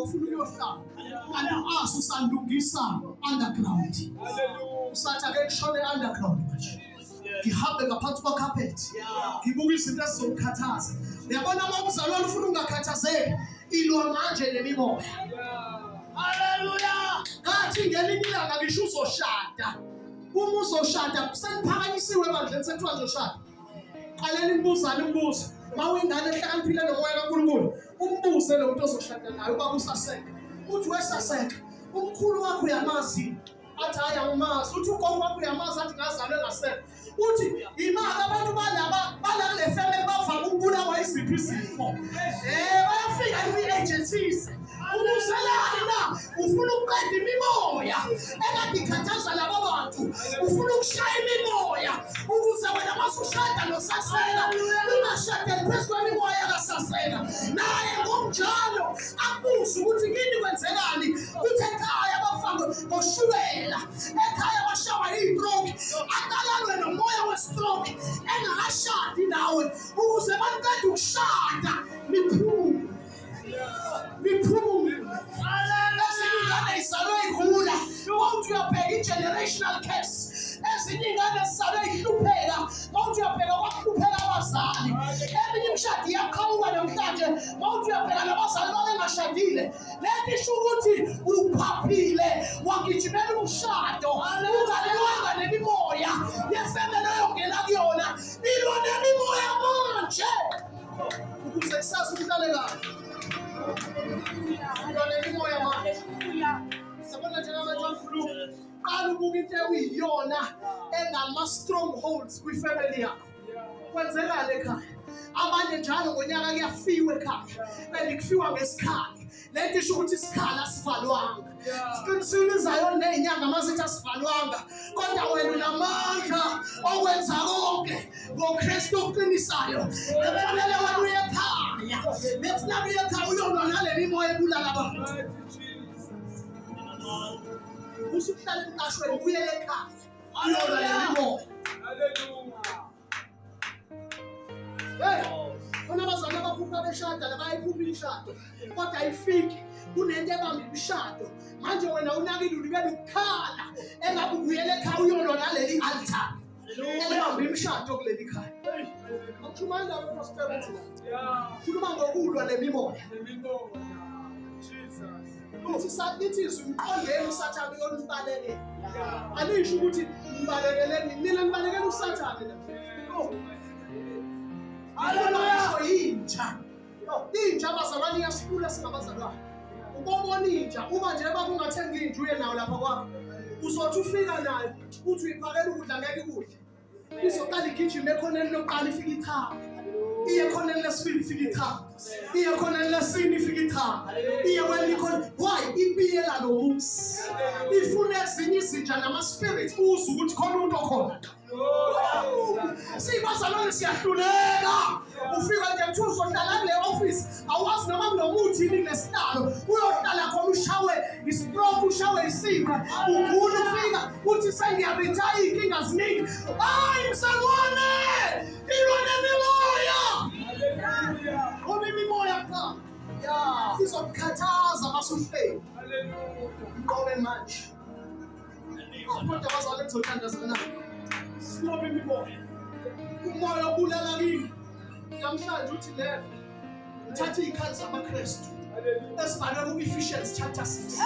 ufuna ukuyohlala kanti usalungisa underground. Usathi ake ngishone underground manje, ngihambe ngaphansi kwakaphethi, ngibuka izinto ezizongikhathaza. Uyabona uma umzalwane ufuna ungakhathazeki, ilwa manje nemimoya. Haleluya. Kathi ngelinye ilanga ngisho uzoshada. Uma uzoshada seniphakanyisiwe ebandleni sekuthiwa uzoshada. Qaleni nibuzane imibuzo. Mawingane ehlakaniphile nomoya kaNkulunkulu, umbuze lo muntu ozoshada naye ukuba usaseka. Uthi wesaseka, umkhulu wakho uyamazi? Athi hayi angimazi. Uthi ugogo wakho uyamazi? Athi ngazalwe ngaseka. Uthi imali abantu balale family bavama ukubulawa yiziphi izifo. Bayafika kwi-agencies. Umuzelani na? Ufuna ukuqeda imimoya ekade ikhathaza labo bantu. Ufuna ukushaya imimoya ukuze wena masushada noSasela ungashadeli phezu kwemimoya kaSasela. Naye ngokunjalo abuze ukuthi kini kwenzekani. Uthi ekhaya bafakwe ngoshukela, ekhaya bashawa yi-stroke, akalalwe nomoya we-stroke engakashadi nawe ukuze baniqeda ukushada niphume. Ezingane izalwe igula, mawuthi uyabheka i-generational curse. Ezinye ingane zizalwe ihlupheka, mawuthi uyabheka kwahlupheka abazali. Eminye imishado iyaqhawuka namhlanje, mawuthi uyabheka nabazali babengashadile. Lento isho ukuthi uphaphile, wagijimela umshado, ungalwanga nemimoya yefemele oyongena kuyona. Ilwa nemimoya manje ukuze kusazi ukuhlale kahle. Sabona njengamanje flu qala ukuba into ekuyiyona engama-strongholds kwifamily yakho. Kwenzekala ekhaya. Abanye njalo ngonyaka kuyafiwa ekhaya. Kanti kufiwa ngesikhali. Lento isho ukuthi isikhala asivalwanga. Siqinisilizayo ney'nyanga masithi asivalwanga. Kodwa wena unamandla okwenza konke ngoKristu oqinisayo. Ebelele wena uye ekhaya. Befuna uye ekhaya uyolwa nale mimoya ebulala abantu. Usuhlala emqashweni uyele ekhaya. Uyolwa nale mimoya. Khona abazali abaphupha beshada labayiphupha imishado kodwa ayifiki. Kunento ebamba imishado manje wena unakile ulibele ukukhala engabe ubuyele ekhaya uyolwa naleli altar elibamba imishado kuleli khaya. Akukhuluma indaba prosperity la, khuluma ngokulwa nemimoya. Uthi sathi izwi umqondeni uSathane yonibalekele. Alisho ukuthi ngibalekeleni mina ngibalekela uSathane la. Haleluya. Inja. Inja abazalwane iyasifula singabazalwane. Ubona inja uma nje baba ungathenga inja uye nayo lapha kwakho. Uzothi ufika nayo uthi uyiphakela ukudla ngeke ikudle. Izoqala igijima ekhoneni lokuqala ifika ithanga. Iye ekhoneni lesibili ifika ithanga. Iye ekhoneni lesine ifika ithanga. Iye kwelikhona why ibiyela lo musi. Ifuna ezinye izinja nama-spirit uzwe ukuthi khona umuntu okhona. Sibazalwane siyahluleka. Ufika nje kuthiwa uzohlala kule office awazi noma kunomuthi yini kulesihlalo. Uyohlala khona ushawe i-stroke, ushawe isipha. Ugula ufika uthi sengiyaritaya iy'nkinga ziningi. Hayi msalwane, ilwa nemimoya. Ngoba imimoya qha izokukhathaza masuhleli. Ngobe manje kodwa abazalwane kuzothandazana. Singoba imimoya, umoya obulala kini. Namhlanje uthi leve uthatha iy'khali zamaKristu esibhalwe ku-Ephesians chapter 6.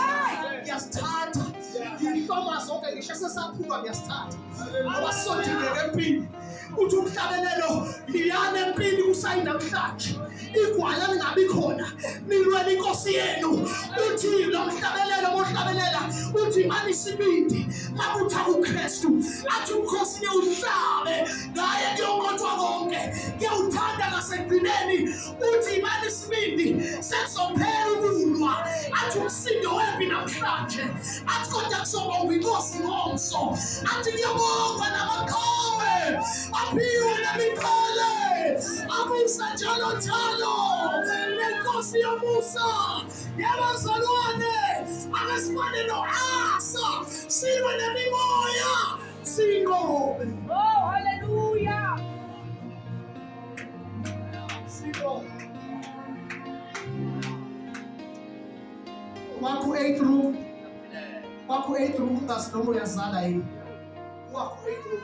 Ngiyazithatha ngihloma zonke ngisho esesaphuka ngiyazithatha ngoba sisondingeka empini. Uthi umhlabelelo liyana empini kusayinamhlanje. Igwala lingabi khona nilwela inkosi yenu. Uthi lo mhlabelelo mohlabelela uthi imani isibindi mabutha uKristu. Athi umkhosi niyawuhlabe ngaye kuyonkotshwa konke. Ngiyawuthanda ngasekugcineni uthi imani isibindi sekuzophela ukulwa. Athi umsindo wempi namhlanje. Athi kodwa kuzobongwa inkosi ngomso. Athi kuyobongwa namakhowe aphiwe nemikhole amusa njalo njalo nenkosi yomusa yabazalwane akasifane no-Asa silwe nemimoya singobe. Oh, hallelujah. Singobe. Wakho 8 room. Wakho 8 room ungasinoma uyazala yini. Wakho 8 room.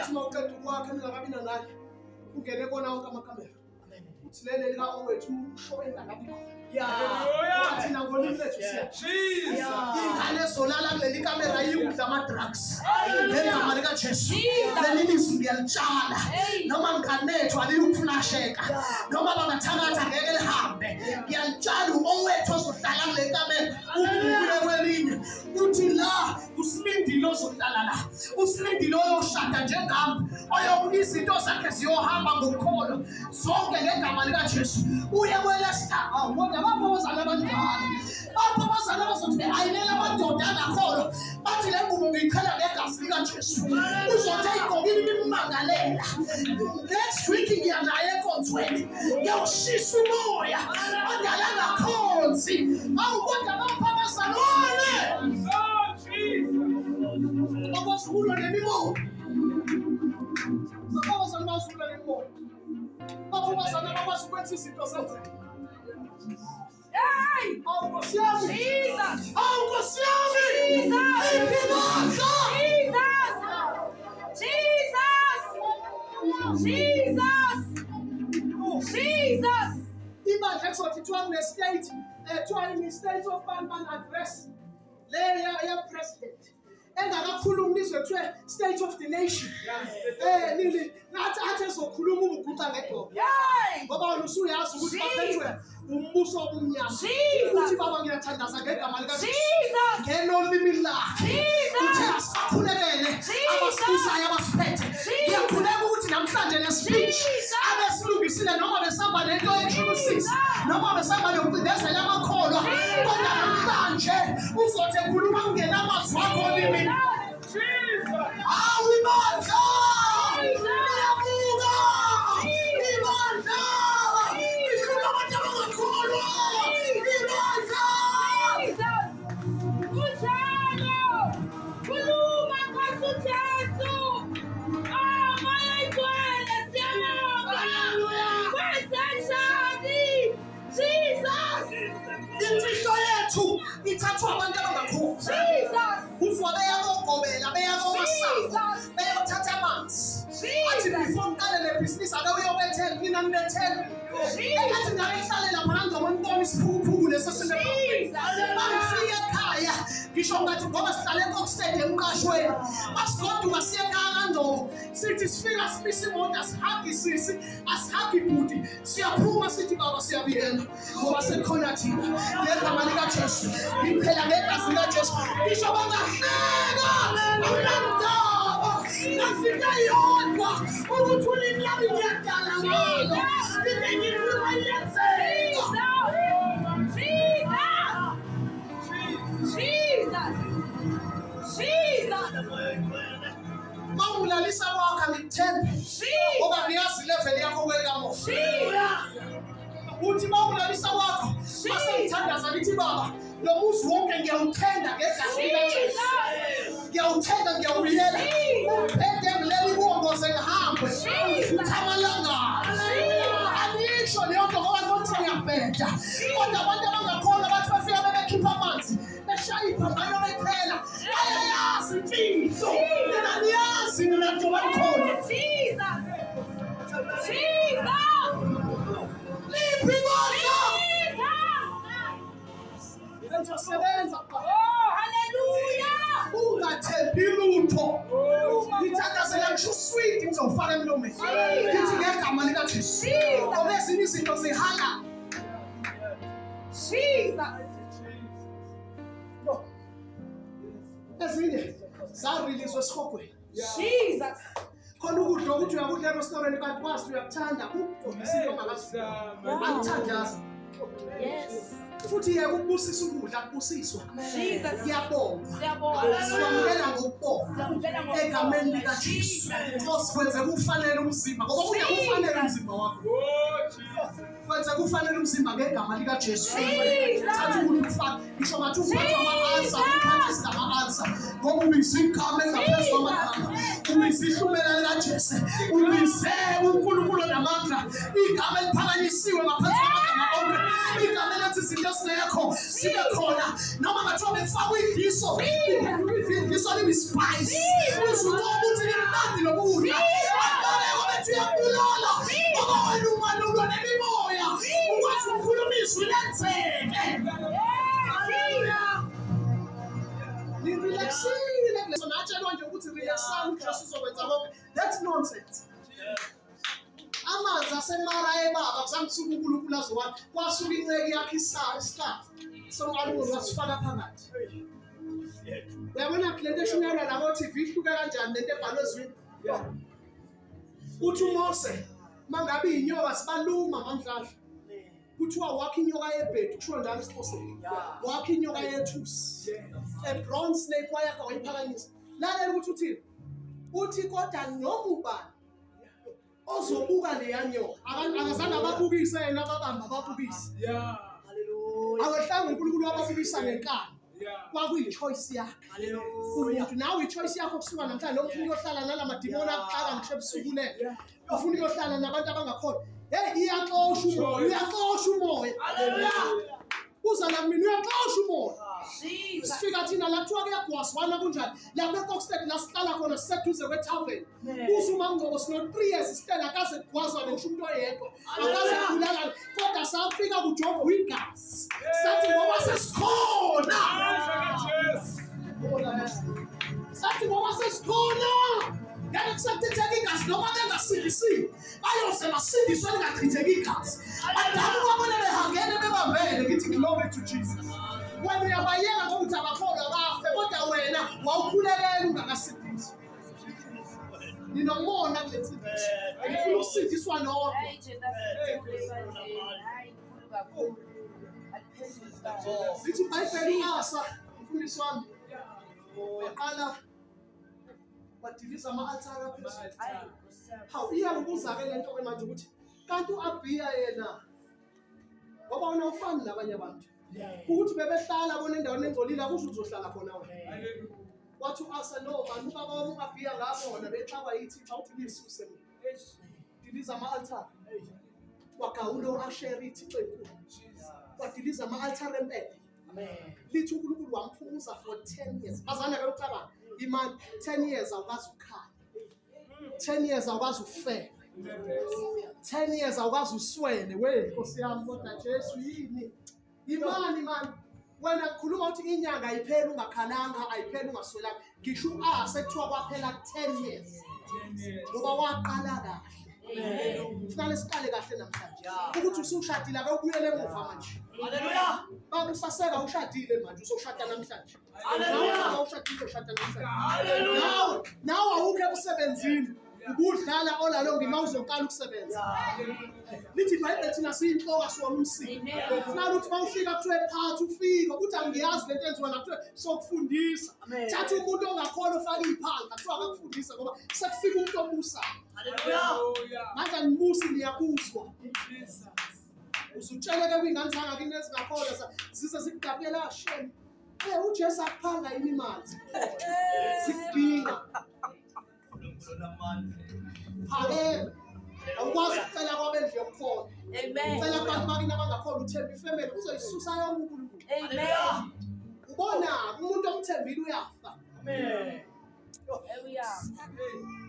Uma uqeda ukwakha ningakabi nangani. Ungene kona wonke amakamera. Uthi lele lika owethu usho engakabi khona. Thina ngolimi lethu siya. Ingane ezolala kuleli kamera yikudla ama-drugs. Ngegama likaJesu. Leli lizwi ngiyalitshala. Noma nganethwa liyukuflasheka. Noma bangathakatha ngeke lihambe. Ngiyalitshala owethu ozohlala kule kamera. Ukubukule kwelinye. Uthi la usilindile ozohlala la. Usilindile oyoshada njengami. Izinto zakhe ziyohamba ngokukholo. Zonke ngegama likaJesu. Uye kwelesta. Kodwa baphokozana abanjalo. Baphokozana bazothi ayinela amadoda angakholwa. Bathi le ngubo ngiyikhala ngegazi likaJesu. Uzothi ayigqokile imimangalela. Next week ngiya naye enkonzweni. Ngiyawushisa umoya. Badala ngakhonzi. Kodwa baphokozana ole. Bakwasula nemimoya. Bakwasana basula nemimoya. Bakwasana bakwazi ukwenza izinto zenze. Hey! Oh, Nkosi yami. Jesus! Oh, Nkosi yami. Jesus! Ibandla ekuzothiwa kune-state, kuthiwa ini-state of ban address. Le ya-president. Engakakhulumi izwe kuthiwe state of the nation. Nili nathi athi ezokhuluma ubuguqa ngedolo. Ngoba wena usuyazi ukuthi baphethwe umbuso obumnyama. Uthi baba ngiyathandaza ngegama likaJesu. Ngelolimi lakhe. Uthi asikhulekele abasibusayo abasiphethe. Ngiyakhuleka ukuthi namhlanje le-speech abesilungisile noma besamba nento ethulusisa noma besamba nokucindezela amakholwa. Kodwa namhlanje uzothi ekhuluma kungenamazwi wakho olimini. Ibandla! Niyabuka! Ibandla! Ikhuluma abantu abangakholwa! Ibandla! Imfihlo yethu ithathwa abantu abangakholwa. Uzwa beyakogobela, beyakomasaba, beyothatha amanzi. Athi before uqale lebhizinisi ake uyobethela, mina ngibethela. Engathi ngayihlale lapha ngizobona isiphukuphuku leso sinebhokweni. Bangifika ekhaya, ngisho ngathi ngoba sihlale eKokstede emqashweni. Masigoduka siye ekhaya kaNdlovu. Sithi sifika simisa imoto asihagi sisi, asihagi bhuti. Siyaphuma sithi baba siyabiyela. Ngoba sekukhona thina. Ngegama likaJesu. Ngiphela ngegazi likaJesu. Ngisho bangahleka. Awunandaba. Ngafika yodwa. Ukuthi ulimi lami ngiyadala ngalo. Ngibe ngifuna yenzeka. Mawulalisa wakho ngithembe. Ngoba ngiyazi level yakho kwelikamoya. Uthi mawulalisa wakho. Masengithandaza ngithi baba, lo muzi wonke ngiyawuthenda ngegazi likaJesu. Ngiyawuthenda ngiyawuyela. Uphethe ngileli kuwongoze ngihambe. Uthamalanga. Anisho leyo nto ngoba nothi ngiyabheda. Kodwa abantu abangakholwa bathi bafika bebekhipha amanzi. Beshaya iphambano bephela. Ayayazi imfihlo. Mina niyazi mina njengoba nikhona. Liphi ibandla? Sebenza ungathembi lutho. Ngithandazela ngisho sweet ngizofaka emlomeni. Ngithi ngegama likaJesu. Ngoba ezinye izinto zihala. Ezinye zarelease esihogweni. Khona ukudla ukuthi uyakudla e-restaurant kanti wazi uyakuthanda ukugqokisa ongakazi. Angithandaza. Futhi yeke ukubusisa ukudla kubusiswa. Ngiyabonga. Siyamukela ngokubonga. Egameni likaJesu. Nkosi kwenze kufanele umzimba ngoba kufanele umzimba wakho. Kwenze kufanele umzimba ngegama likaJesu. Thatha ukudla ufake. Ngisho ngathi uphatha ama-alsa, uphathisa ama-alsa. Ngoba ubize igama engaphezu kwamagama. Ubize ihlumela likaJesu. Ubize uNkulunkulu namandla. Igama eliphakanyisiwe ngaphezu kwamagama onke. Igama elithi izinto ezingekho zibe khona. akuzange suku uNkulunkulu azowathi kwasuka inceke yakhe isikhathi somqalulo wasifaka phakathi. Uyabona le nto eshunyayelwa labo TV ihluke kanjani lento ebhalwe ezwini? Uthi uMose mangabe inyoka sibaluma namhlanje. Kuthiwa wakhe inyoka yebhedu kusho njalo esiXhoseni. Wakhe inyoka yethusi. A bronze snake wayakha wayiphakamisa. Lalela ukuthi uthini? Uthi kodwa noma ubani ozobuka leya nyoka akazange ababukise yena ababamba ababukise. Haleluya. Awuhlanga uNkulunkulu wababukisa ngenkani. Kwakuyichoice yakhe. Umuntu nawe ichoice yakho kusuka namhlanje noma ufuna uyohlala nalamadimoni akuxaka ngisho ebusuku le. Ufuna uyohlala nabantu abangakhona. Hey iyaxosha umoya, uyaxosha umoya. Haleluya. Uza la mina uyaxosha umoya. Sifika thina la kuthiwa kuyagwaswana kunjani. La beKokstad la sihlala khona siseduze kweTavern. Usuma ngqoko sino 3 years sitela akaze kugwazwane ngisho umuntu oyedwa. Akaze kulala kodwa safika kuJob Wiggers. Sathi ngoba sesikhona. Sathi ngoba sesikhona. Ngeke kusethetheke igazi noma bengasindisiwe. Bayose basindiswe lingachitheki igazi. Abantu babone behangene bebambene ngithi glory to Jesus. Wena uyabayeka ngokuthi abakholwa bafe kodwa wena wawukhulelela ungakasindiswa. Ninomona kule TV. Ngifuna ukusindiswa nodwa. Lithi iBhayibheli Asa umfundisi wami. Waqala badiliza ama-altar aphezulu. Hawu iyakubuza-ke le nto-ke manje ukuthi kanti u-Abiya yena ngoba wena ufani nabanye abantu. Ukuthi bebehlala bona endaweni engcolile akusho uzohlala khona wena. Wathi u-Asa no bantu ubaba wami u-Abiya ngabona bexaba yithixha uthi lisuse mina. Diliza ama-altar. Wagawula u-Ashera ithixha enkulu. Wadiliza ama-altar empela. Lithi uNkulunkulu wamphumuza for 10 years. Bazana-ke ucabanga imani 10 years awukazi ukhala. 10 years awukazi ufele. 10 years awukazi uswele we Nkosi yami kodwa Jesu yini? Imani man. Wena kukhuluma ukuthi inyanga ayipheli ungakhalanga ayipheli ungaswelanga. Ngisho Asa ekuthiwa kwaphela 10 years. Ngoba waqala kahle. Kufanele siqale kahle namhlanje. Ukuthi usushadile ake ubuyele emuva manje. Haleluya. Baba usaseka ushadile manje uzoshada namhlanje. Haleluya. Ushadile ushada namhlanje. Haleluya. Nawe awukho emsebenzini. Ubudlala olalonke mawuzoqala ukusebenza. Lithi iBhayibheli thina siyinhloko siwona umsini. Kufanele ukuthi mawufika kuthiwe phathi ufike ukuthi angiyazi lento enziwa la kuthiwe sokufundisa. Thatha umuntu ongakholwa ufake iphanga kuthiwa akakufundisa ngoba sekufika umuntu obusa. Haleluya. Manje angibusi niyabuzwa. Usutsheleke kwingane zanga kini ezingakholwa zize zikudabela shame. uJesu akuphanga imimali. Sikudinga. Haleluya. Awukwazi ukucela kwabendlu yokukhona. Amen. Cela abantu bakini abangakholwa uthemba ifamily uzoyisusa yonke uNkulunkulu. Amen. Ubona umuntu omthembile uyafa. Amen.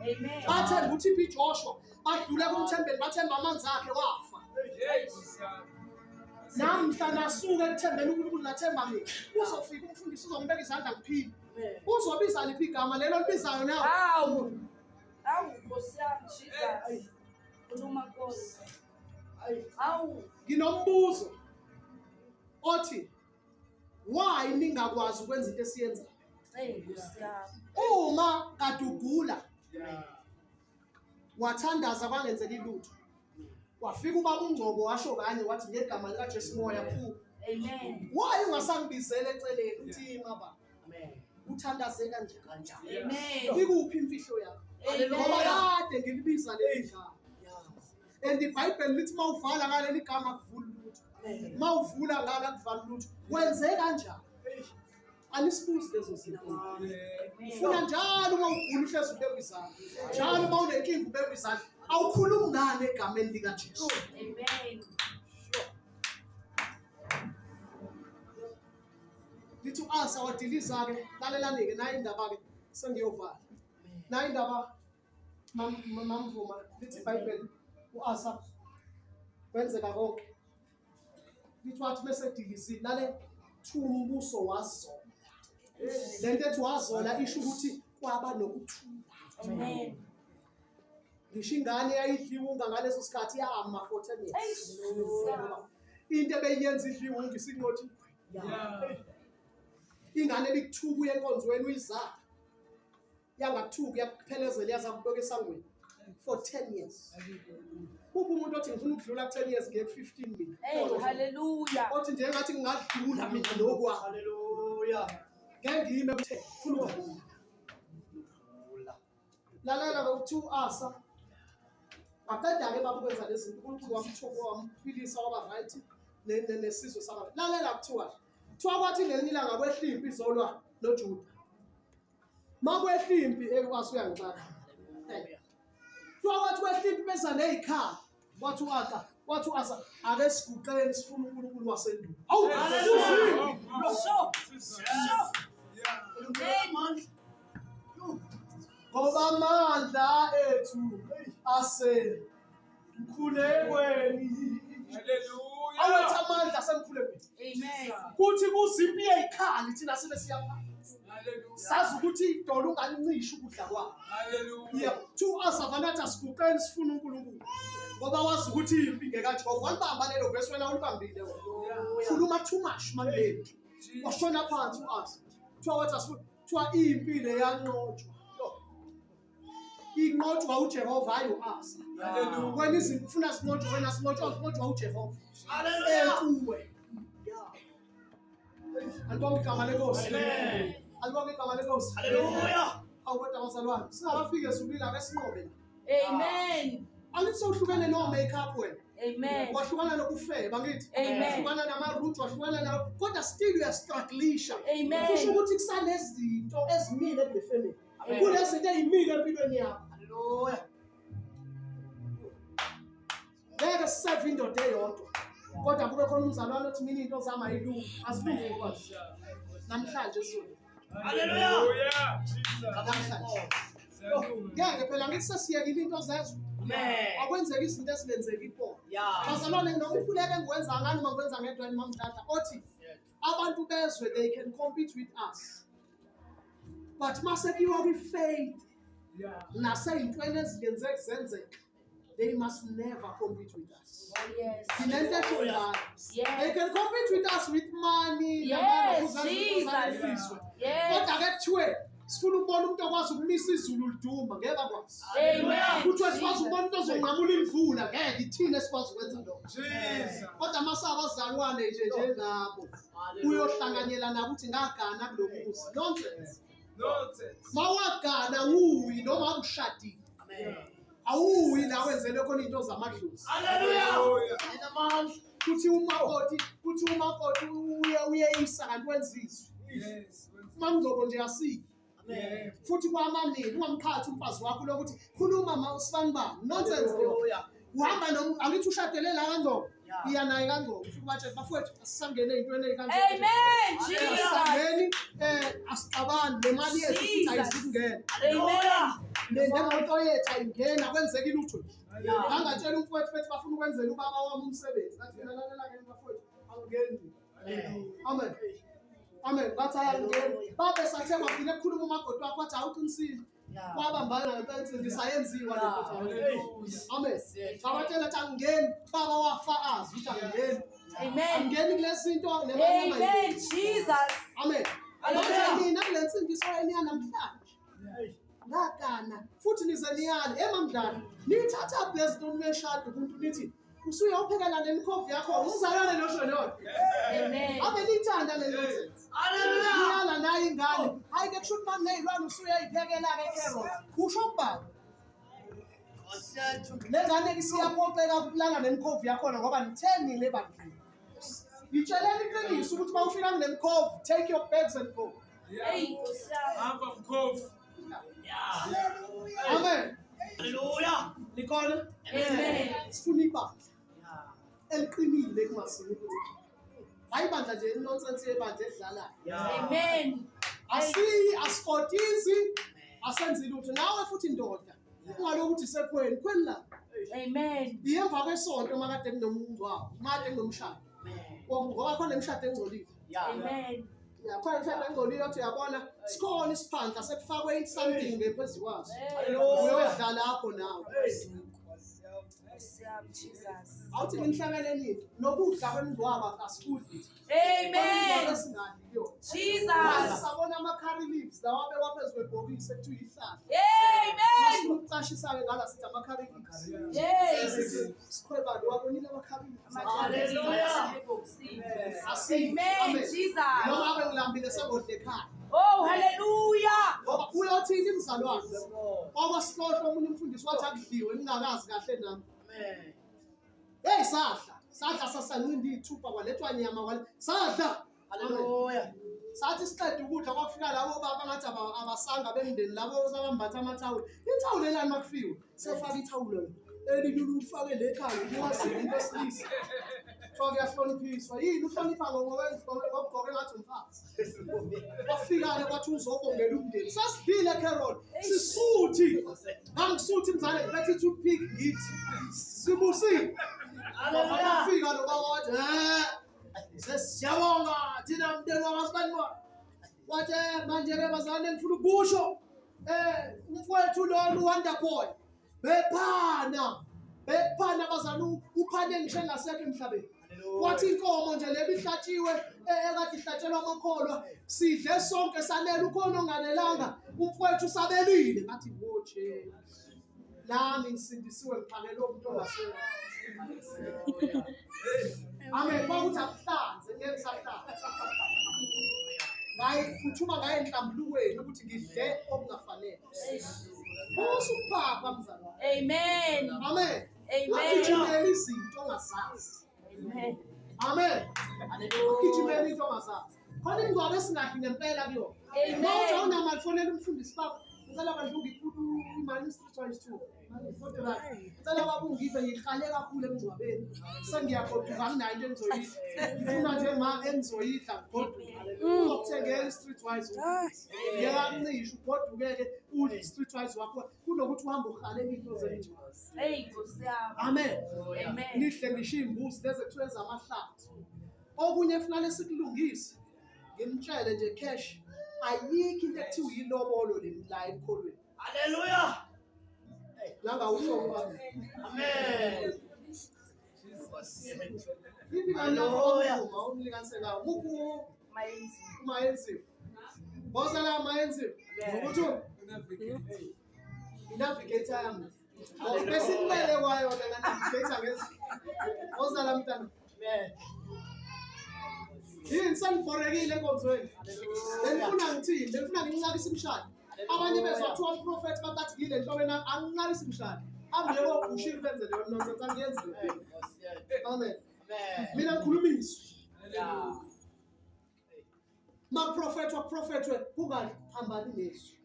Amen. Bathemba uTB Joshua, badlule kumthembeli bathemba amanzi akhe wafa. Namhla nasuke ekuthembeni uNkulunkulu nathemba mina. Uzofika umfundisi uzongibeka izandla ngiphile. Uzobiza liphi igama lelo libizayo nawe? Hawu. Hawu Nkosi yami Jesus. Khuluma Nkosi. Hawu. Nginombuzo. Othi why ningakwazi ukwenza into esiyenzayo? Nkosi yami. Uma kade ugula. Wathandaza kwangenzeki lutho. Wafika ubaba uNgcobo washo kanye wathi ngegama lika Jesu moya phuma. Amen. Why ungasangibizela eceleni uthi baba? Amen. Uthandaze kanjani? Amen. Ikuphi imfihlo yakho? Ngoba kade ngilibiza leli gama. And iBhayibheli lithi mawuvala ngaleli gama kuvula lutho. Mawuvula ngala kuvala lutho. Wenze kanjani? Anisibuzi lezo zinto. Ufuna njalo uma ugula uhlezi ubeka izandla. Njalo uma unenkinga ubeka izandla. Awukhulumi ngane egameni lika Jesu. Amen. Lithi uAsa wadiliza ke lalelani ke nayi indaba ke sengiyovala. Nayi indaba mamvuma lithi iBhayibheli uAsa wenzeka konke. Lithi wathi bese dilizile lale thumbuso wazo. Lento ethi wazola isho ukuthi kwaba nokuthula. Amen. ngisho ingane yayidliwunga ngaleso sikhathi yama for 10 years. Into ebeyenza idliwunga isinqothi. Ingane ebikuthuka yenkonzweni uyizapha. Yangathuki yakuphelezela yaza kubeka esangweni for 10 years. Kuphi umuntu othi ngifuna ukudlula ku 10 years ngeke 15 mina. Hey, hallelujah. Othi nje ngathi ngingadlula mina lokwa. Hallelujah. Ngeke ngime kuthe ufuna ukudlula. Lalela ngo2 Asa. Aqeda ke baba kwenza lezi zinto ukuthi wamthoko wamphilisa waba right nesizwe saba. Lalela kuthiwa. Kuthiwa kwathi ngelinila ngakwehlimpi izolwa noJuda. Makwehlimpi ekwazi uyangixaka. Kwathi kwehlimpi beza nezikhala. Wathi Asa ake siguqeni sifuna uNkulunkulu wasendulo. Awu haleluya. Ngoba amandla ethu ase mkhulekweni. Haleluya. Awethu amandla asemkhulekweni. Amen. Kuthi kuzimpi yezikhali thina sibe siyapha. Haleluya. Sazi ukuthi idolo ungalincisha ukudla kwakho. Haleluya. To us avanathi asiguqeni sifuna uNkulunkulu. Ngoba wazi ukuthi impi ngekaJehova walibamba lelo verse wena ulibambile wena. Khuluma too much manje. Washona phansi uAsa. Kuthiwa wathi asifuna impi le yanqotshwa. Inqotshwa uJehova hayi uAsa. Haleluya. Wena izinto ufuna sinqotshwe wena sinqotshwa uJehova. Haleluya. Kuwe. Alibonge igama lenkosi. Amen. Alibonge igama lenkosi. Haleluya. Awukodwa bazalwane singakafike ezulwini ake sinqobe la. Amen. Angithi sowuhlukene no makeup wena. Amen. Wahlukana nokufeba ngithi. Amen. Wahlukana nama-roots wahlukana nawo kodwa still uyastrugglisha. Amen. Kusho ukuthi kusanezinto ezimile kule family. Kulezi zinto ezimile empilweni yakho. Haleluya. Ngeke siseve indoda eyodwa. Kodwa kube khona umzalwane othi mina into zami ayilungi. Asifunde kwazi. Namhlanje sona. Haleluya. Namhlanje. Ngeke phela ngithi sesiyekile into zezwe. Akwenzeki izinto ezilenzeki iphona. Bazalwane nokukhuleka engikwenza ngani mangikwenza ngedwa mamdlala othi abantu bezwe they can compete with us. But mase kiwa with faith. Naseyintweni ezingenzeki zenzeka. They must never compete with us. Yes. They can compete with us with money. Yes, Jesus. Yes. Kodwa ke kuthiwe sifuna ukubona umuntu okwazi ukumisa izulu liduma ngeke akwazi. Amen. Kuthiwe sikwazi ukubona umuntu ozonqamula imvula ngeke ithina esikwazi ukwenza lokho. Jesus. Kodwa masabazalwane nje njengabo uyohlanganyela nabo uthi ngagana kulomuzi. Nonsense. Mawagana uyi noma ushadile. Amen. Awuyi la wenzele khona into zamadlozi. Haleluya. Enamandla. Kuthi umakoti uyeyisa kanti wenzizwe. Yes. Mangcobo nje asiki. Amen. Futhi kwamamini ungamkhathi umfazi wakho lokuthi khuluma mawusifani bani. Nonsense leyo. Uhamba angithi ushadele la kanjalo. Iya naye kanjalo. Ufika bathi bafowethu asisangene ezintweni ezikanjalo. Amen. Jesus. Asixabani le mali yethu futhi ayizingena. Amen. Njengomuntu oyethu ayingena kwenzeka ilutho. Angatshela umfowethu bethi bafuna ukwenzela ubaba wami umsebenzi. Ngathi mina lalela ke bafowethu angeni. Amen. Amen. Bathi ayangena. Babe sathe wafike ukukhuluma umakoti wakho wathi awuqinisile. Kwabambana ngempela ngisayenziwa lento. Amen. Abatshela ukuthi angeni baba wafa azi ukuthi angeni. Amen. Angeni kulesinto nemali. Amen. Jesus. Amen. Haleluya. Mina kulensindiso eniya namhlanje. Ngakana futhi nizaniyani emamdlana nithatha blessed umeshado umuntu nithi usuyophekela nemikhovi yakho uzalane nosho lona. Amen. Abe nithanda le nonsense. Haleluya. Yala nayi ingane hayi ke kusho ukuthi manezilwane usuyayiphekela ke ekhero kusho ubani lengane ke siyaphoxeka ukulanga nemikhovi yakho ngoba nithenile bandini. Ngitsheleni iqiniso ukuthi mawufika kunemikhovi take your bags and go. Hey. Hamba mkhovi. Amen. Haleluya. Likhona? Amen. Sifuna ibandla. Eliqinile kumasini. Hayi bandla nje nonsense yebandla edlalayo. Amen. Asikotizi asenze lutho nawe futhi indoda. Ungalokuthi sekweni kweni la. Amen. Yemva kwesonto makade kunomngcwabo, makade kunomshado. Ngoba khona imshado engcolile. Amen. Yakhona mhlawumbe engcolile othi uyabona sikhona isiphandla sekufakwe something ngephezu kwaso. Hallelujah. Uyodlala lapho nawe. Jesus. Awuthi ngihlabeleni nokudla kwemingcwaba asikudli. Amen. Esingadliyo. Jesus. Sabona ama-curry leaves lawa abekwa phezu kwebhokisi ekuthiwa ihlahla. Amen. Masiucashisayo ngala sithi ama-curry leaves. Yes. Sikhwebani wabonile ama-curry leaves. Hallelujah. Amen. Jesus. Noma abe ngilambile sengodle ekhaya. Oh, hallelujah. Ngoba uyothini imzalwane. Okwasihlohlo omunye umfundisi wathi akudliwe ngingakazi kahle nami. Hey sadla sasancindi ithupha kwalethwa nyama kwale. Sadla. Hallelujah. Sathi siqeda ukudla kwakufika labo baba ngathi abasanga bemndeni labo abambatha amathawula. Ithawula elani makufiwe. Sefaka ithawula. Elilulu ufake lekhaya uyazi into esilisa. Thoke yahloniphiswa. Yini uhlonipha ngokugqoka ngathi umfazi. Wafikale kwathi uzobongela umndeni. Sasidile Carol. Sisuthi. Angisuthi mzane bethi toothpick ngithi. Sibusi. Wafika lo baba wathi sesiyabonga thina umndeni wakasibani ma. Wathi manje ke bazane ngifuna ukusho umfowethu lo Wonderboy. Bephana bazana uphane ngisho ngasekho emhlabeni. Wathi inkomo nje lebihlatshiwe ekade ihlatshelwa amakholwa sidle sonke sanela ukhona onganelanga umfowethu sabelile ngathi woche nami ngisindisiwe ngiphakela umuntu ongasebenzi. Amen kwakuthi akuhlanze ngeke sahlanze. Ngayiphuthuma ngaye enhlambulukweni ukuthi ngidle okungafanele. Usuphapha mzalwane. Amen. Amen. Amen. Ugijimela izinto ongazazi. Amen. Amen. Ugijimela into ongazazi. Khona ingcwaba esingathi ngempela kuyo. Amen. Manje awunamali fonela umfundisi bakho. Ngicela bandla ungikhulu imali streetwise 2. Ngicela baba ungive ngikhale kakhulu emngcwabeni. Sengiyagoduka anginayo into engizoyidla. Ngifuna nje ma engizoyidla goduka. Uzokuthengela streetwise. Yeka ncisho ugodukeke udle streetwise wakho kunokuthi uhambe ukhale into zemingcwabo. Hey, Nkosi yami. Amen. Amen. Nihle ngisho imbuzi lezi ekuthiwa ezamahlathi. Okunye efunale sikulungise. Ngimtshele nje cash ayikho into ekuthiwa yilobolo la ekholweni. Hallelujah. Langa usho ngoba Amen. ibi Hallelujah. kanoma umlikansela muku Mayenzi. mayenzi. Bosala mayenzi. Ukuthi inavigator yami. Besimele kwayo la navigator ngezi. Bosala mntana. Amen. Yini sanibhorekile enkonzweni. Benifuna ngithini? Benifuna nginqabisa imshado. Abanye bezothiwa uprofeti bakathi ngile enhlobeni anginqabisa imshado. Ambe kobushiri benze leyo nonsense angiyenzi. Amen. Mina ngikhulumiswa. Ma-prophet wa-prophetwe kungaphambani nezwi.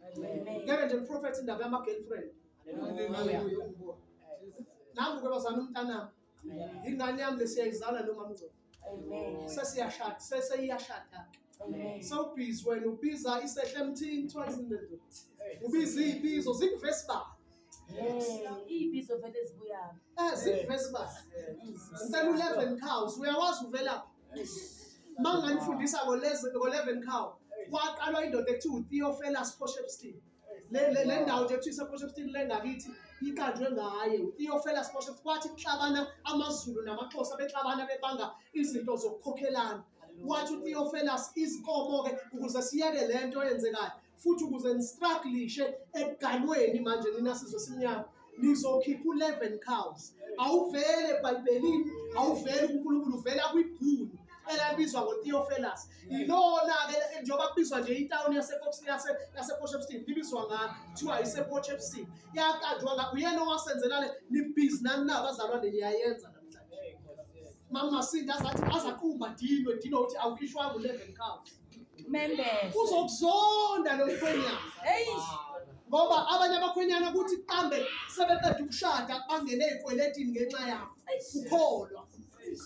Ngeke nje mprofethi indaba yama-girlfriend. Nangu-ke bazana umntanami. Ingane yami lesiyayizala noma mngcwabo. Amen. Sesiyashada, sesiyashada. Amen. Sawubhizi wena ubiza isehle emthini twice in the day. Ubiza izibizo zikuvespa. Ibizo vele zibuya. Zikuvespa. Ngicela 11 cows uyawazi uvela. Manganifundisa ngo11 cow. Kwaqalwa indoda ekuthiwa uTheophilus Potchefstroom. Le ndawo nje ekuthiwa Potchefstroom le ngakithi iqanjwe ngaye uTheophilus Potchefstroom kwathi kuxabana amaZulu namaXhosa bexabana bebanga izinto zokukhokhelana. Wathi uTheophilus izinkomo ke ukuze siyeke lento eyenzekayo futhi ukuze nistrugglishe eganweni manje nina sizwe simnyama nizokhipha 11 cows. Awuvele eBhayibhelini awuvele uNkulunkulu uvela kwibhulu elabizwa ngoTheophilus. Ilona ke njengoba kubizwa nje itown yase-Potchefstroom libizwa ngathiwa ise-Potchefstroom. Yakanjwa uyena owasenzela le nibhizi nani nabazalwane niyayenza namhlanje. Mama Sinda azathi azaqumba dino uthi awukhishwanga 11 cows. Members. Uzokuzonda lo mkhwenyana. Hey. Ngoba abanye abakhwenyana ukuthi qambe sebeqeda ukushada bangene ezikweletini ngenxa yakho. Ukholwa.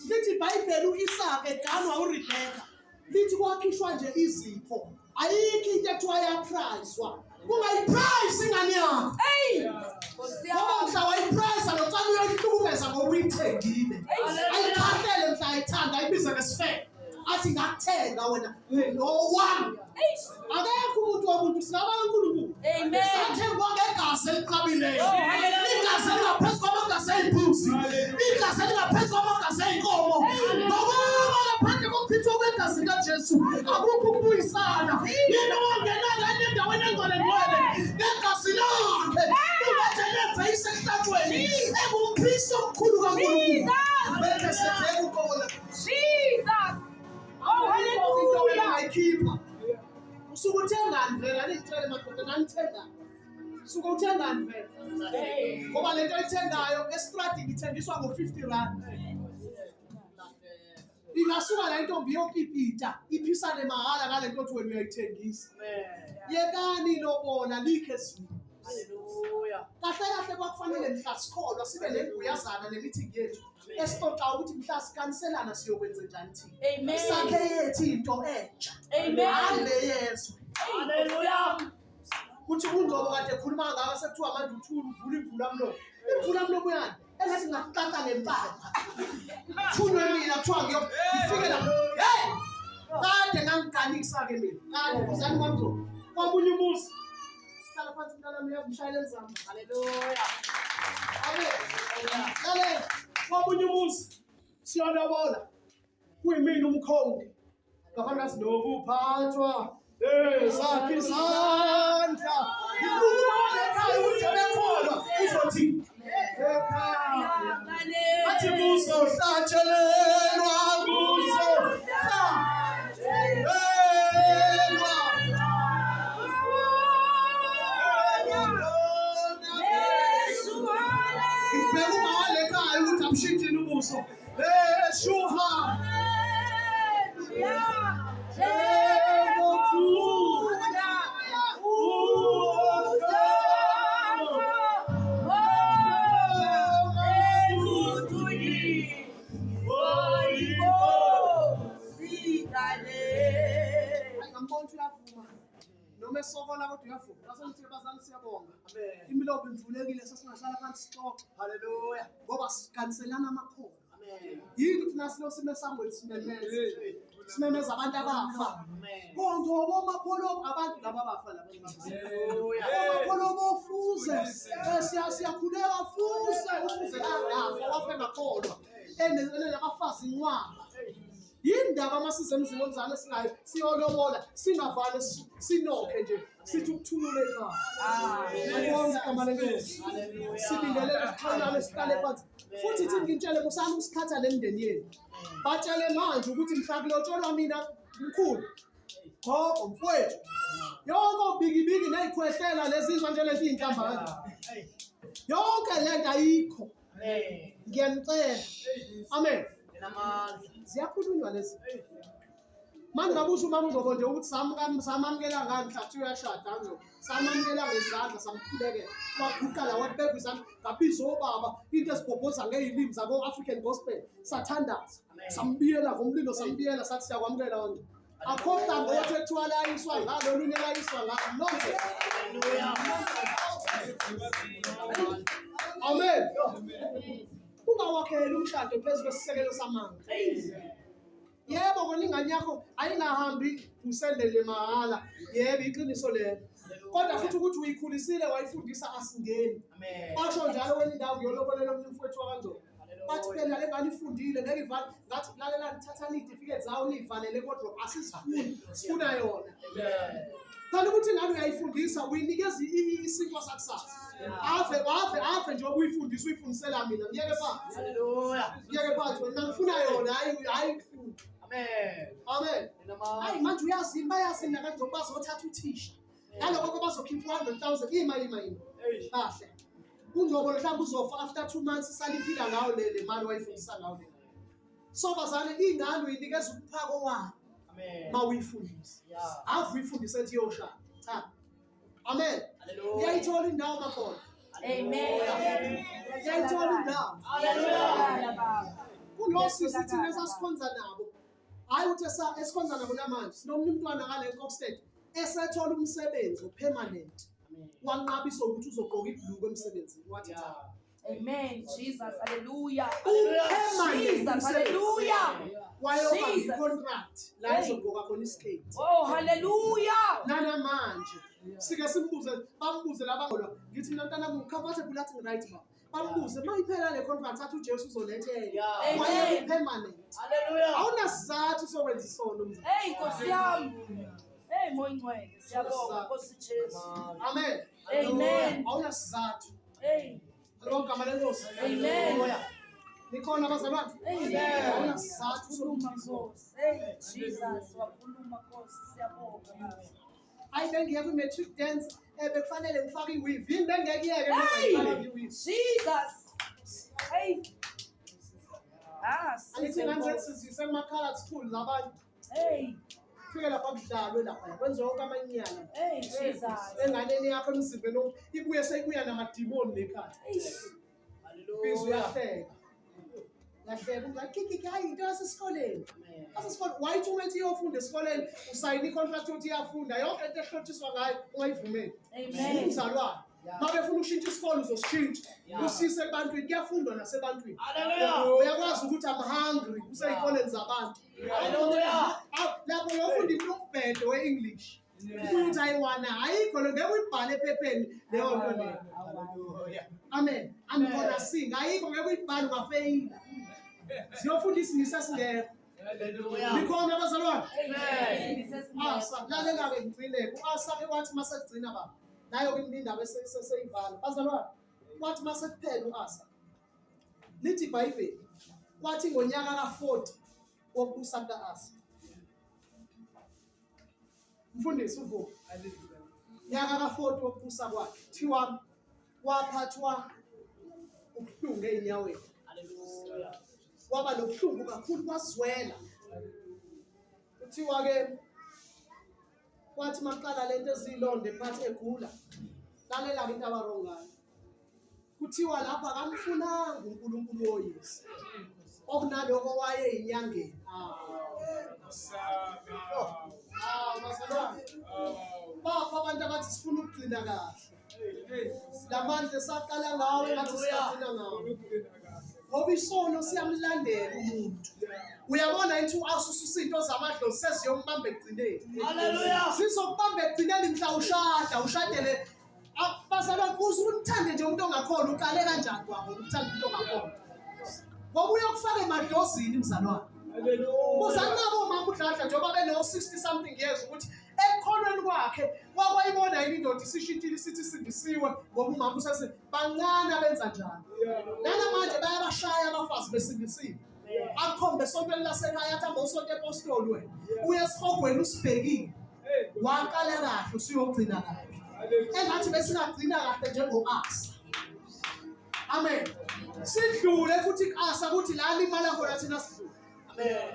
Lithi iBhayibheli uIsaka eganwa uRebecca. Lithi kwakhishwa nje izipho. Ayikho into ekuthiwa yapricwa. Kungayiprice ingane yakho. Hey. Ngoba mhla wayiprice notsana uyayihlukumeza ngoba uyithengile. Ayithathele mhla ayithanda ayibiza ngesifebe. athi ngakuthenga wena no-one. Akekho umuntu womuntu, singabakaNkulunkulu. Amen. Sathengwa ngegazi eliqabileyo. Oh, hallelujah. Igazi elingaphezu kwamagazi ey'mbuzi. Igazi elingaphezu kwamagazi ey'nkomo. Ngoba ngaphandle kokuchithwa kwegazi likaJesu akukho ukubuyisana. Yena wangena ngale endaweni engcwelengcwele ngegazi lakhe. Ubethe lenze isemhlatshweni. Engumpristi omkhulu kaNkulunkulu. Bese sebheka ukona. Jesus. Oh, hallelujah. Ayikhipha. Usuke uthengani vela nitshele madoda nanithengani. Usuke uthengani vela. Ngoba lento oyithengayo estradini ithengiswa ngo-50 rand. Ingasuka la intombi yokipita iphisane mahala ngale nto othi wena uyayithengisa. Yekani lobona likhe ezweni. Hallelujah. Kahle kwakufanele mhla sikholwa sibe nembuyazana ne-meeting yethu esixoxa ukuthi mhla sikaniselana siyokwenza njani thina. Amen. Sakhe yethu into entsha. Amen. Hale yezwe. Hallelujah. Kuthi kunzobo kade ekhuluma ngaka sekuthiwa manje uthula uvula imvulamlomo. Imvulamlomo yani engathi ngakuqaqa ngempama. Thunwe mina kuthiwa ngifike la. Hey! Kade ngangiganisa ke mina. Kade uzani kwamzo. Kwamunye umuzi. Hlala phansi mntana mina ngishayele nzama. Hallelujah. Amen. Kale kwamunye umuzi. Siyalobola. Kuyimina umkhongi. Ngafana sinokuphathwa. Sakhe isandla. Ikhuluma ekhaya ukuthi bekholwa uzothi ekhaya. Athi kuzo hlatshelelwa kuzo. Ngibheka umawale ekhaya ukuthi amshintshile ubuso. Shuha. Noma esokola kodwa uyavuma. Asenithi bazali siyabonga. Amen. Imilobo imvulekile sesingahlala phansi sixoxe. Hallelujah. Ngoba sikaniselana amakhono. Amen. Yini kuthi nasilo sime sangweni simemeze. Simemeza abantu abafa. Amen. Konzo bomapholo abantu laba abafa laba. Hallelujah. Bomapholo bofuze. Siyakhuleka ufuze la wafe makholwa. Enele abafazi incwaba. Yindaba amasize emzini omzane singayo siyolobola singavale sinokhe nje sithi ukuthulule ekhaya. Ngibonga igama lenkosi. Sibingelele sikhonale siqale phansi. Futhi ithi ngintshele kusana usikhatha nemindeni yenu. Batshele manje ukuthi mhla kulotsholwa mina mkhulu. Gogo mfowethu. Yonke ubikibiki nezikhwehlela lezizwa nje lezi inhlamba. Yonke lento ayikho. Amen. Ngiyanicela. Amen. Namandla. Ziyakhulunywa lezi. Manje ngabuza umama uzobo nje ukuthi samamukela ngani mhla kuthiwa uyashada nje. Samamukela ngezandla samkhulekela. Waqhuqala wabeka izandla ngabiza obaba into esibhobhoza ngezilimi zako African gospel. Sathandaza. Sambiyela ngomlilo sambiyela sathi siyakwamukela wonke. Akho mhlambi othi ekuthiwa layiswa ngalo olunye layiswa ngalo. Nonke. Amen. Ungawakhela umshado phezu kwesisekelo samanga. Yebo kona ingane yakho ayingahambi usendele mahala. Yebo iqiniso lelo. Kodwa futhi ukuthi uyikhulisile wayifundisa asingeni. Amen. Basho njalo kwenye indawo ngiyolobolela umuntu mfowethu wakanjani. Bathi phela le ngane ifundile ngeke ivale ngathi lalela lithatha lithi ifike zawo livalele kodwa asisifuni sifuna yona. Kanti ukuthi ngane uyayifundisa uyinikeza isikwa sakusasa. Ave nje uyifundisa uyifundisela mina ngiyeke phansi. Hallelujah. Ngiyeke phansi wena ngifuna yona hayi ngifuna. Amen. Amen. Namandla. Hayi manje uyazini bayazina kanjani bazothatha uthisha. Naloko bazokhipha 100,000 ima. Kahle. Unzobo mhlawumbe uzofa after 2 months saliphila ngawo le mali wayifundisa ngawo le. So bazane ingane uyinikeza ukuphako wayo. Amen. Mawuyifundisa. Yeah. Avuyifundisa ethi yoshaya. Cha. Amen. Hallelujah. Uyayithola indawo makhona. Amen. Uyayithola indawo. Hallelujah. Kunosi sithi nesasikhonza nabo. Hayi uthi esikhonza nabo namanje. Sinomnye umntwana ngale Kokstead esethola umsebenzi permanent. Amen. Wanqabisa ukuthi uzogqoka ibhuluku emsebenzini wathi cha. Amen. Jesus. Hallelujah. Permanent Jesus. umsebenzi. Hallelujah. Wayoba Jesus. i-contract la Hey. izogqoka khona iskate. Oh, hallelujah. Nanamanje sike simbuze bambuze labangolwa ngithi mina mntana comfortable athi right ba bambuze mayiphela le contract athi uJesu uzolethela Amen. waye permanent Hallelujah. awunasizathu sokwenza isono mzala. Hey, Nkosi yami. Hey, moyingcwele. Siyabonga Nkosi Jesu. Amen. Amen. Awunasizathu Hey. alogama lenkosi. Amen. Nikhona abazalwane? Amen. Awunasizathu Wakhuluma Nkosi. Hey, Jesus. Wakhuluma Nkosi. Siyabonga. hayi bengiye kwi-matric dance bekufanele ngifake i-weave yini bengekuyeke Hey. ngifake i-weave. Jesus. Hey. Ah, Angithi ngani sisizise ema-colored schools abantu Hey. fike lapha kudlalwe lapha kwenziwe wonke amanyala Hey, Jesus. enganeni yakho emzimbeni ibuye seyibuya namadimoni nekhaya Hey. bizo uyahleka yahleka ungakikiki hayi into yasesikoleni asesikoleni wayithi umethi iyofunda esikoleni usayine i-contract yokuthi iyafunda yonke into ehlotshiswa ngayo ungayivumeli Amen. umzalwane uma befuna ukushintsha isikole uzosishintsha usise ebantwini kuyafundwa nasebantwini Hallelujah. uyakwazi ukuthi I'm hungry usey'koleni zabantu Hallelujah. lapho uyofunda into umbhede we-English ukuthi ayiwana ayikho lo ngeke uyibhale ephepheni leyo nto leyo. Amen. Angibona singa ayikho ngeke uyibhale ungafeyila siyofunda isingisi esingekho Hallelujah. nikhona abazalwane Amen. asa lalela-ke ngigcineke u-asa-ke wathi uma sekugcina baba nayo-ke indaba eseyivala bazalwane wathi uma sekuphela u-asa lithi ibhayibheli kwathi ngonyaka ka-40 wokubusa kuka-asa mfundisi uvuka nyaka ka-40 wokubusa kwakhe kuthiwa waphathwa ubuhlungu ey'nyaweni Hallelujah. waba nobuhlungu kakhulu kwazwela kuthiwa-ke kwathi maqala lento eziyilonde phathi egula lalela-ke into abarongayo kuthiwa lapha akamfunanga uNkulunkulu woyise okunaloko wayeyinyangeni bazalwane bapha abantu abathi sifuna ukugcina kahle lamandla esaqala ngawo engathi siyagcina ngawo ngoba isono siyamlandela umuntu uyabona into asususa into zamadlozi seziyombamba ekugcineni Hallelujah. sizokubamba ekugcineni mhla ushadele bazalwane uze uthande nje umuntu ongakhona uqale kanjani kwabo ukuthanda umuntu ongakhona ngoba uyokufaka emadlozini mzalwane uzanabo mama udladla njengoba beno-60 something years ukuthi ekukhonweni kwakhe wakwayibona yini indoda isishintshile isithi sindisiwe ngoba umama usese bancane abenza njalo nanamanje bayabashaya abafazi besindisiwe akukhombe esontweni lasekhaya athi hamba usonto epostoli wena uye esihogweni usibhekile waqala kahle usuyogcina kahle engathi besingagcina kahle njengo-asa amen sidlule futhi ku-asa ukuthi la limala khona thina sidlule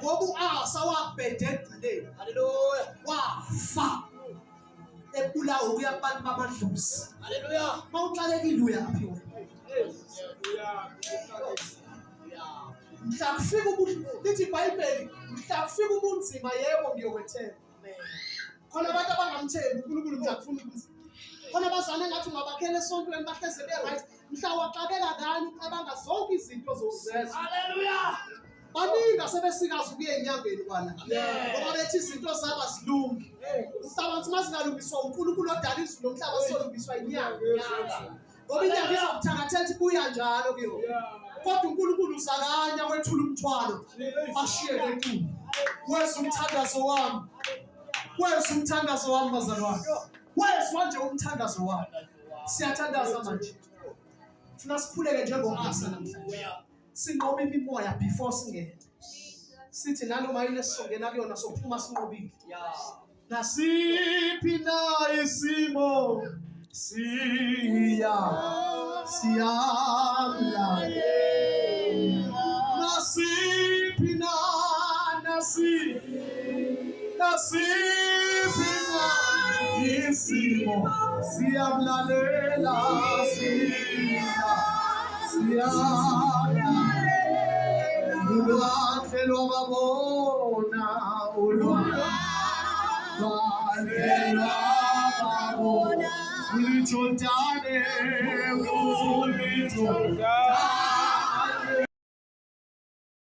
ngoba u-asa wabhede egcineni Hallelujah. wafa ebulawa ukuya kubantu bamadlozi Hallelujah. mawuxalekile uyaphi wena mhla kufika lithi ibhayibheli mhla kufika ubunzima yebo ngiyokwethemba khona abantu abangamthembi uNkulunkulu mhla kufuna ubunzima khona abazane ngathi ungabakhela esontweni bahleze be-right mhla waxakeka ngani ucabanga zonke izinto zokuzeza Hallelujah. baningi asebesikazi ukuya enyangeni kwana ngoba bethi izinto zaba zilungi umhlaba nthi mazingalungiswa uNkulunkulu odala izulu nomhlaba solungiswa inyanga ngoba inyanga izokuthakathela ithi kuya njalo kuyo kodwa uNkulunkulu uzakanya wethula umthwalo ashiye lenkulu weza umthandazo wami bazalwane wezwa nje umthandazo wami siyathandaza manje funa sikhuleke njengo-asa namhlanje sinqobe imimoya before singena sithi nanoma yini esisongena kuyona sokuphuma sinqobile nasiphi na isimo siyamlalela nasiphi na isimo siyamlalela ulwandle lwababona ulijordane